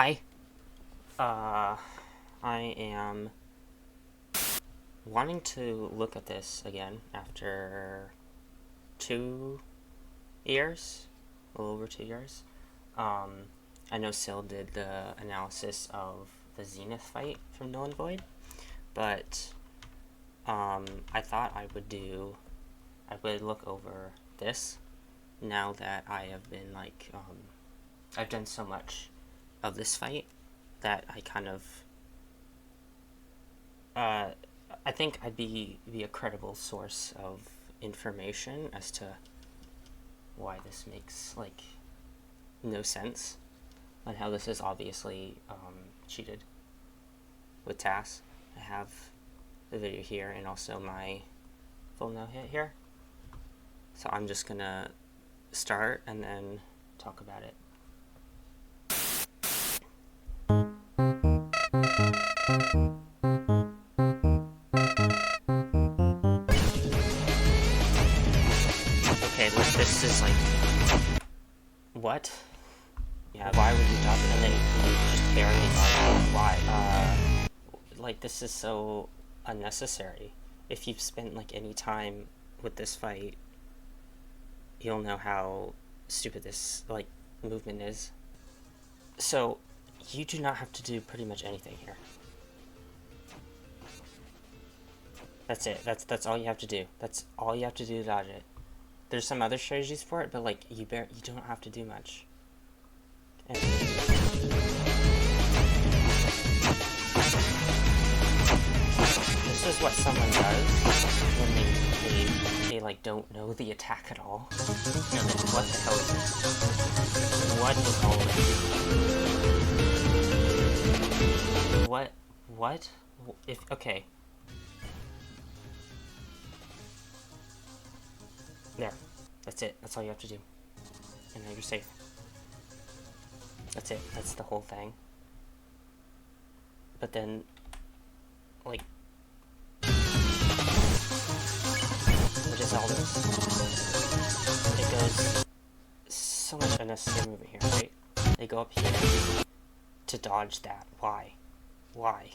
Hi. I am wanting to look at this again after 2 years, a little over 2 years. I know Sil did the analysis of the Zenith fight from Null and Void, but I thought I would look over this now that I have been I've done so much of this fight that I kind of I think I'd be a credible source of information as to why this makes no sense, and how this is obviously cheated with TAS. I have the video here and also my full no hit here, so I'm just gonna start and then talk about it. Okay, this is what? Yeah, why would you dodge it and then you just barely dodge it? Why? This is so unnecessary. If you've spent any time with this fight, you'll know how stupid this movement is. So you do not have to do pretty much anything here. That's it. That's all you have to do. That's all you have to do to dodge it. There's some other strategies for it, but you don't have to do much. And this is what someone does when they don't know the attack at all. And then what the hell is this? What is all this? What? Okay. There. That's it. That's all you have to do. And now you're safe. That's it. That's the whole thing. But then, what is all this? It goes so much unnecessary movement here, right? They go up here to dodge that. Why? Why?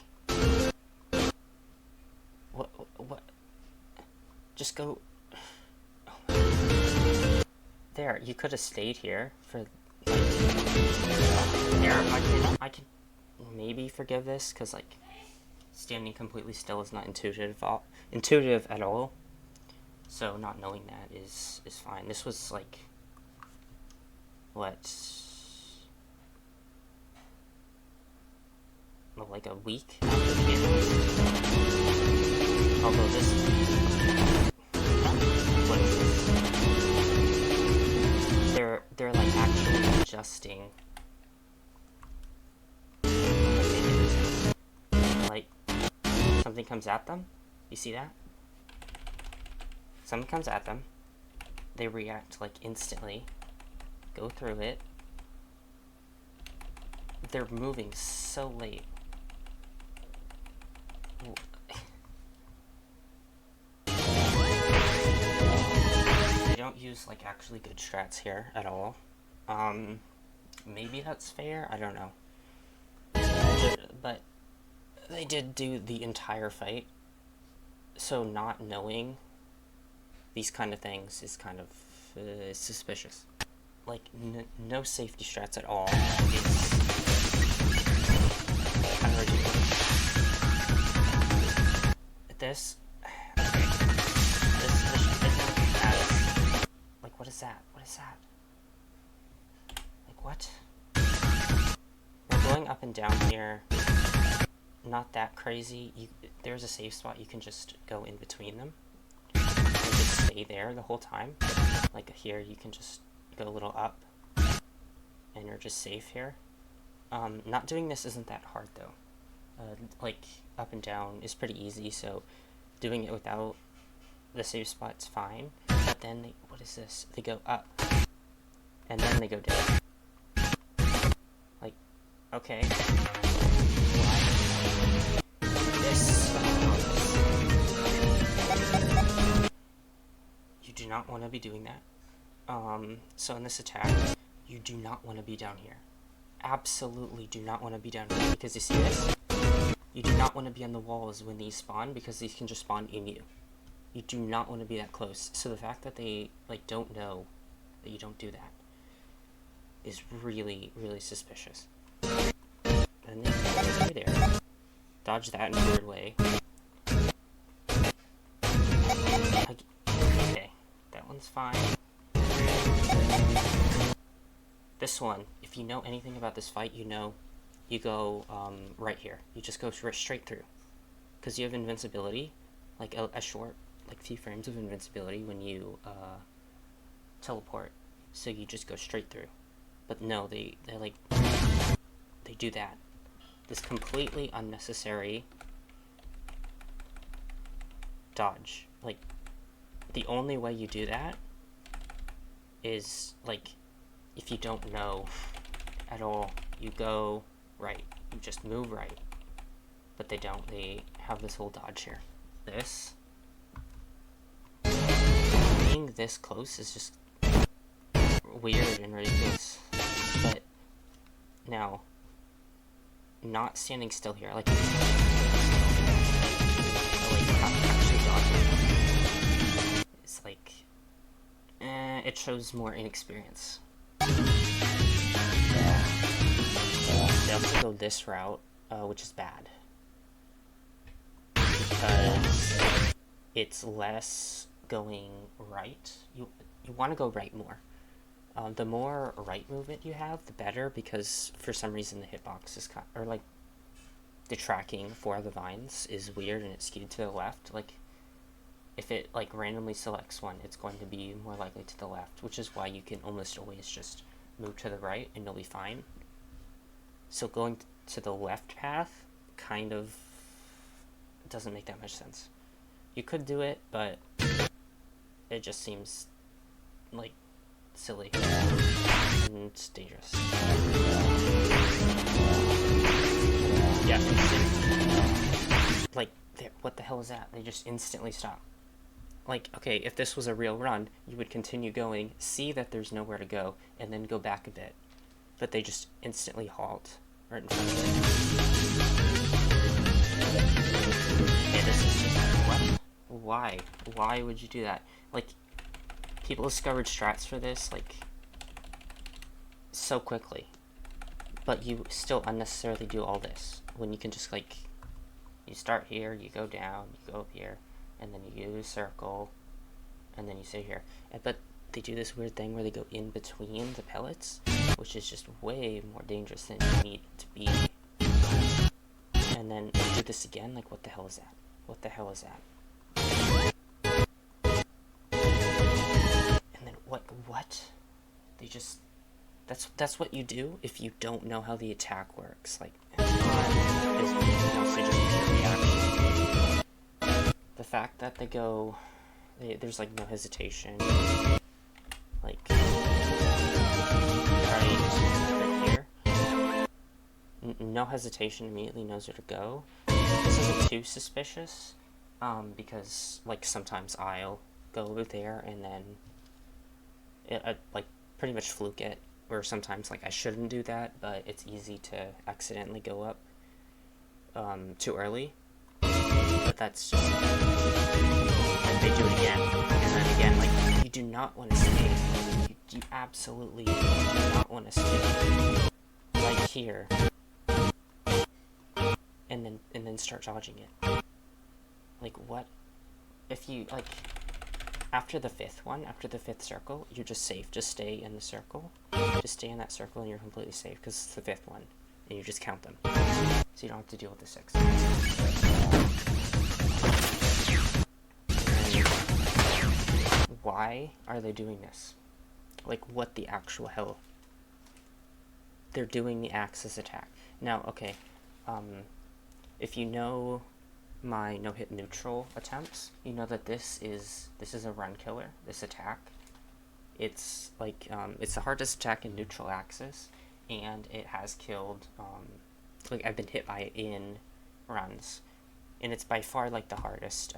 What? Just go. There, you could have stayed here for there. I can maybe forgive this because standing completely still is not intuitive at all. So not knowing that is fine. This was what, a week after the game. Although this what is this? They're actually adjusting something comes at them. You see that? Something comes at them, they react instantly, go through it. They're moving so late. They don't use actually good strats here at all. Maybe that's fair, I don't know. But they did do the entire fight, so not knowing these kind of things is kind of suspicious. No safety strats at all. It's kind of ridiculous. This what is that? What is that? What? We're going up and down here. Not that crazy. There's a safe spot. You can just go in between them and just stay there the whole time. Here, you can just go a little up, and you're just safe here. Not doing this isn't that hard though. Up and down is pretty easy. So doing it without the safe spot's fine. But then what is this? They go up, and then they go down. Okay. You do not want to be doing that. So in this attack, you do not want to be down here absolutely do not want to be down here, because you see this? You do not want to be on the walls when these spawn, because these can just spawn in you. You do not want to be that close. So the fact that they, like, don't know that you don't do that is really, really suspicious. And then stay there. Dodge that in a weird way. Okay, that one's fine. This one, if you know anything about this fight, you know you go right here. You just go straight through. Because you have invincibility, like a short, like few frames of invincibility when you teleport. So you just go straight through. But no, they do that. This completely unnecessary dodge. Like, the only way you do that is, like, if you don't know at all, you go right. You just move right. But they don't. They have this whole dodge here. This. Being this close is just weird and ridiculous. But now, not standing still here, like actually dodging, it's like, it shows more inexperience. They also go this route, which is bad, because it's less going right. You want to go right more. The more right movement you have, the better, because for some reason the hitbox is or like the tracking for the vines is weird and it's skewed to the left. Like, if it like randomly selects one, it's going to be more likely to the left, which is why you can almost always just move to the right and you'll be fine. So going to the left path kind of doesn't make that much sense. You could do it, but it just seems like silly and dangerous. Yeah, like, what the hell is that? They just instantly stop. Like, okay, if this was a real run, you would continue going, see that there's nowhere to go, and then go back a bit. But they just instantly halt right in front of it. Okay, this is just, what? Why? Why would you do that? Like, people discovered strats for this, like, so quickly. But you still unnecessarily do all this, when you can just, like, you start here, you go down, you go up here, and then you do a circle, and then you stay here. But they do this weird thing where they go in between the pellets, which is just way more dangerous than you need to be. And then they do this again, like, what the hell is that? What the hell is that? And then what? They just, that's what you do if you don't know how the attack works. Like, it's mostly just a reaction. The fact that they go, there's like no hesitation, like right here, no hesitation, immediately knows where to go. This isn't too suspicious, because like sometimes I'll go over there and then I like pretty much fluke it, or sometimes like I shouldn't do that, but it's easy to accidentally go up too early. But that's just, like, they do it again, and then again, like, you do not want to stay, you absolutely do not want to stay right here, and then start dodging it. Like, what? If you, like, after the fifth circle, you're just safe. Just stay in the circle, just stay in that circle and you're completely safe, because it's the fifth one, and you just count them, so you don't have to deal with the sixth. Why are they doing this? Like, what the actual hell? They're doing the Axis attack. Now, okay, if you know my no-hit neutral attempts, you know that this is a run killer, this attack. It's like, it's the hardest attack in neutral axis, and it has killed, like, I've been hit by it in runs, and it's by far, like, the hardest,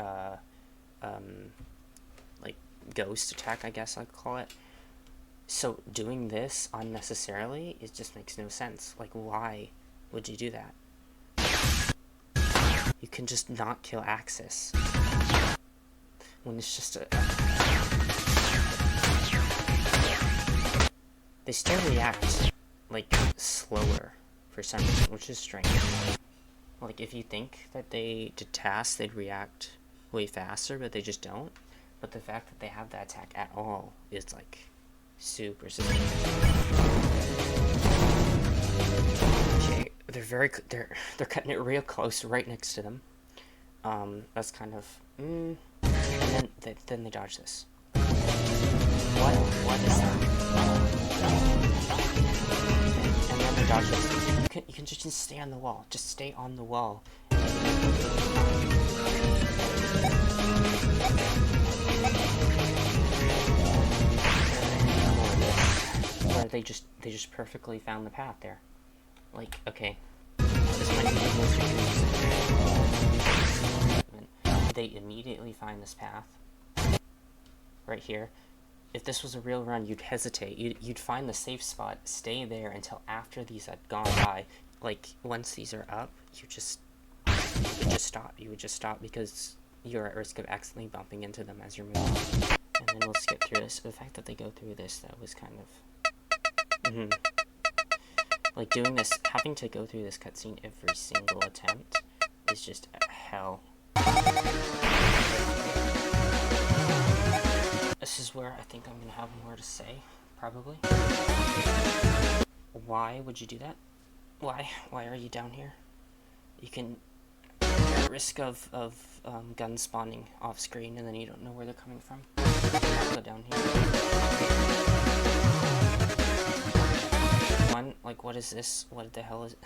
like, ghost attack, I guess I'd call it. So doing this unnecessarily, it just makes no sense. Like, why would you do that? You can just not kill Axis when it's just a... They still react, like, slower for some reason, which is strange. Like, if you think that they did tasks, they'd react way faster, but they just don't. But the fact that they have that attack at all is, like, super suspicious. Okay, they're cutting it real close, right next to them. That's kind of, and then they dodge this. What is that? And then they dodge this. You can just stay on the wall. Just stay on the wall. Where they just perfectly found the path there. Like, okay. This might be the most ridiculous. They immediately find this path. Right here. If this was a real run, you'd hesitate. You'd find the safe spot, stay there until after these had gone by. Like, once these are up, you would just stop. You would just stop because you're at risk of accidentally bumping into them as you're moving. And then we'll skip through this. The fact that they go through this, that was kind of... Like, doing this, having to go through this cutscene every single attempt is just hell. This is where I think I'm gonna have more to say, probably. Why would you do that? Why are you down here? You can... You're at risk of guns spawning off screen and then you don't know where they're coming from. Go down here. One, like, what is this? What the hell is it?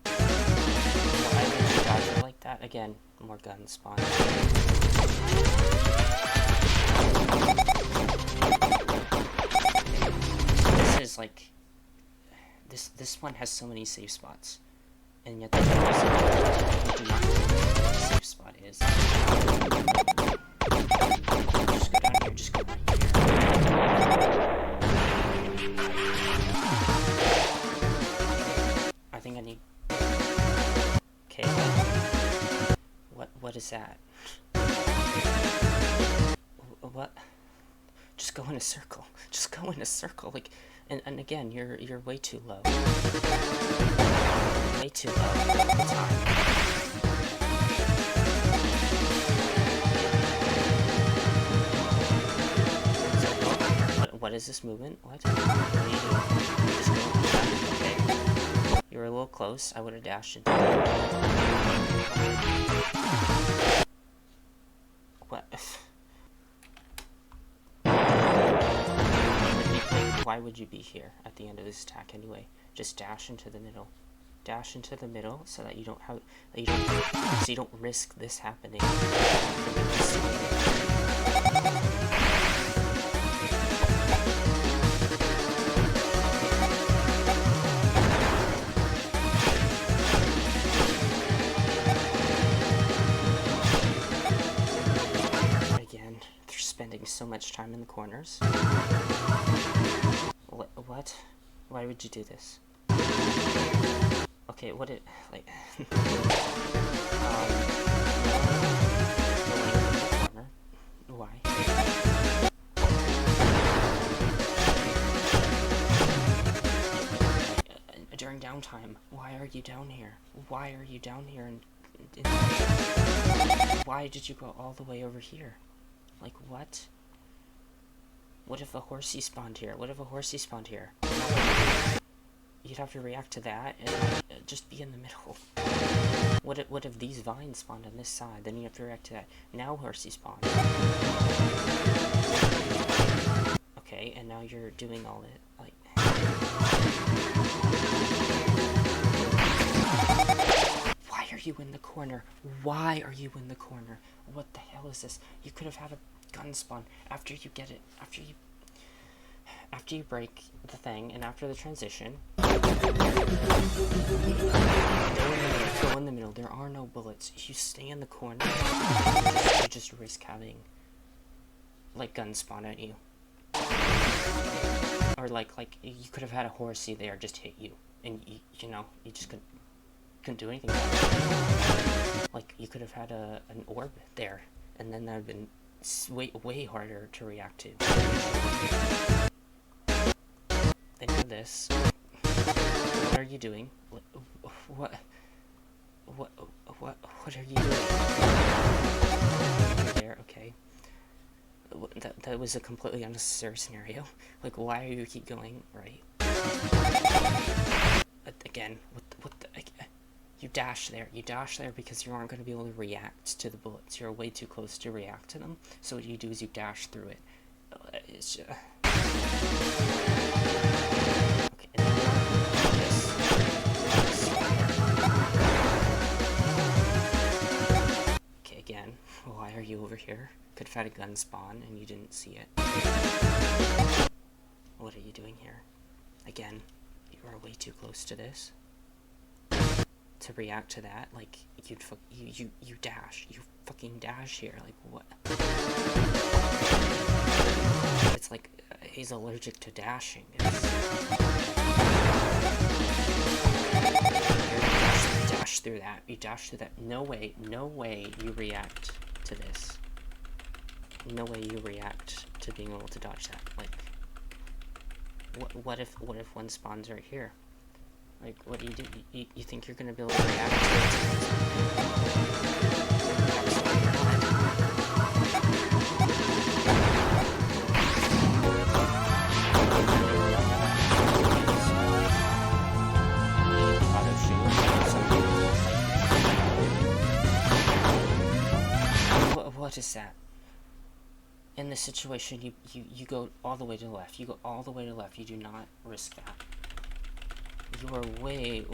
Why would you dodge it like that? Again, more guns spawning. This is like... This one has so many safe spots. And yet there's no safe spot is. Just go down here, just go right here. I think I need... Okay. What is that? What? Just go in a circle. Just go in a circle. Like, and again, you're way too low. Way too low all the time. What is this movement? What are you doing? Just go. Okay. You were a little close. I would have dashed into it. What? Why would you be here at the end of this attack anyway? Just dash into the middle. Dash into the middle so that you don't have, so you don't risk this happening. Again, they're spending so much time in the corners. What? Why would you do this? Okay, what it, like, why? During downtime, why are you down here? Why are you down here? And why did you go all the way over here? Like, what? What if a horsey spawned here? What if a horsey spawned here? You'd have to react to that and just be in the middle. What if these vines spawned on this side? Then you have to react to that. Now horsey spawned. Okay, and now you're doing all it, like... Why are you in the corner? Why are you in the corner? What the hell is this? You could have had a gun spawn after you get it, after you break the thing and after the transition. Go in the middle. There are no bullets. You stay in the corner. You just risk having like guns spawn at you. Or like you could have had a horsey there just hit you, and you know, you just couldn't do anything about it. Like, you could have had an orb there, and then that would have been way harder to react to. Then you have this. What are you doing? What are you doing? There, okay. That was a completely unnecessary scenario. Like, why are you keep going right? Again, what the... You dash there. You dash there because you aren't going to be able to react to the bullets. You're way too close to react to them. So what you do is you dash through it. It's just... Okay, and then this. Okay, again. Why are you over here? Could have had a gun spawn and you didn't see it. What are you doing here? Again, you are way too close to this to react to that. Like, you dash. You fucking dash here. Like, what? It's like he's allergic to dashing. You dash through that. You dash through that. No way you react to this. No way you react to being able to dodge that. Like, what if one spawns right here? Like, what do? You think you're gonna be able to react to it? What is that? In this situation, you go all the way to the left. You go all the way to the left. You do not risk that. You are way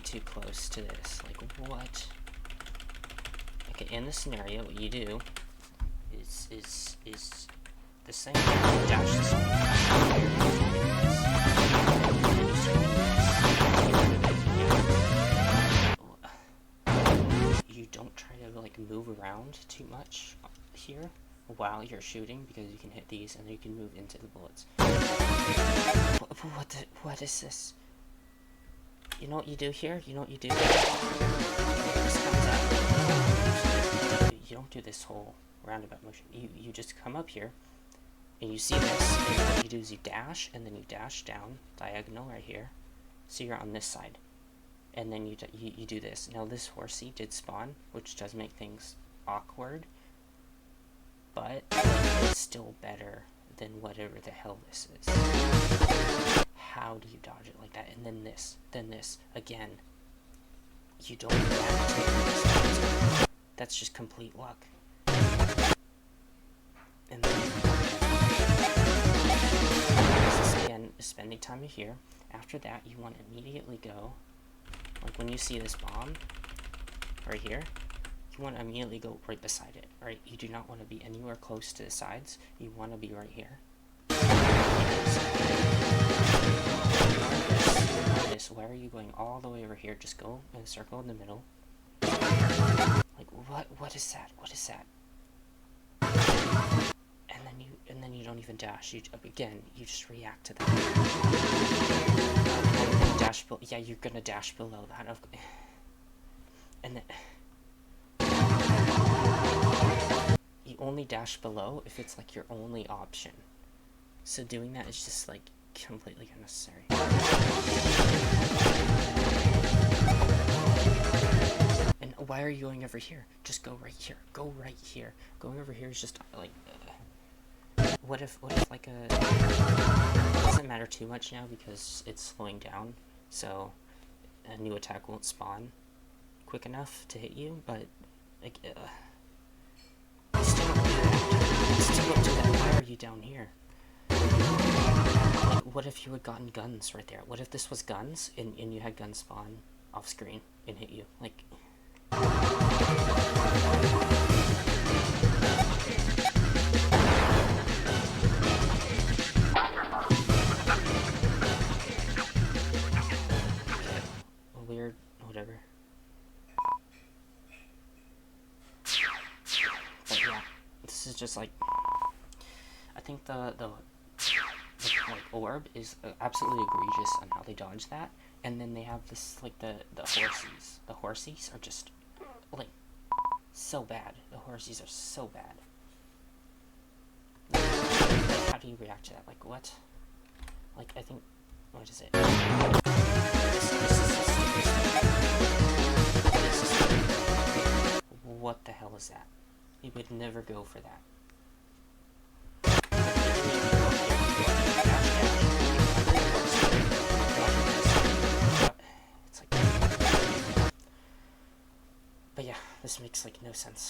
too close to this. Like, what? Okay, in this scenario, what you do is the same. You dash this way. You don't try to, like, move around too much here while you're shooting, because you can hit these and then you can move into the bullets. What is this? You know what you do here? You know what you do? This comes out. You don't do this whole roundabout motion. You just come up here and you see this, and what you do is you dash, and then you dash down diagonal right here, so you're on this side, and then you do this. Now this horsey did spawn, which does make things awkward, but it's still better than whatever the hell this is. How do you dodge it like that? And then this, again. You don't react to this. That's just complete luck. And then this is, again, spending time here. After that, you want to immediately go, like when you see this bomb right here, you want to immediately go right beside it, right? You do not want to be anywhere close to the sides. You want to be right here. Why are you going all the way over here? Just go in a circle in the middle. Like, what is that? What is that? And then you don't even dash. You just react to that. Dash below. Yeah, you're gonna dash below that. And then you only dash below if it's like your only option. So doing that is just like completely unnecessary. And why are you going over here? Just go right here. Go right here. Going over here is just like. What if like it doesn't matter too much now because it's slowing down, so a new attack won't spawn quick enough to hit you. But like, still don't do that. Why are you down here? Like, what if you had gotten guns right there? What if this was guns and you had guns spawn off screen and hit you? Like. Weird, whatever. But yeah, this is just like, I think the like orb is absolutely egregious on how they dodge that. And then they have this like the horsies. The horsies are just like so bad. The horsies are so bad. Like, how do you react to that? Like what? Like I think what is it? What the hell is that? You would never go for that. It's like, but yeah, this makes like no sense.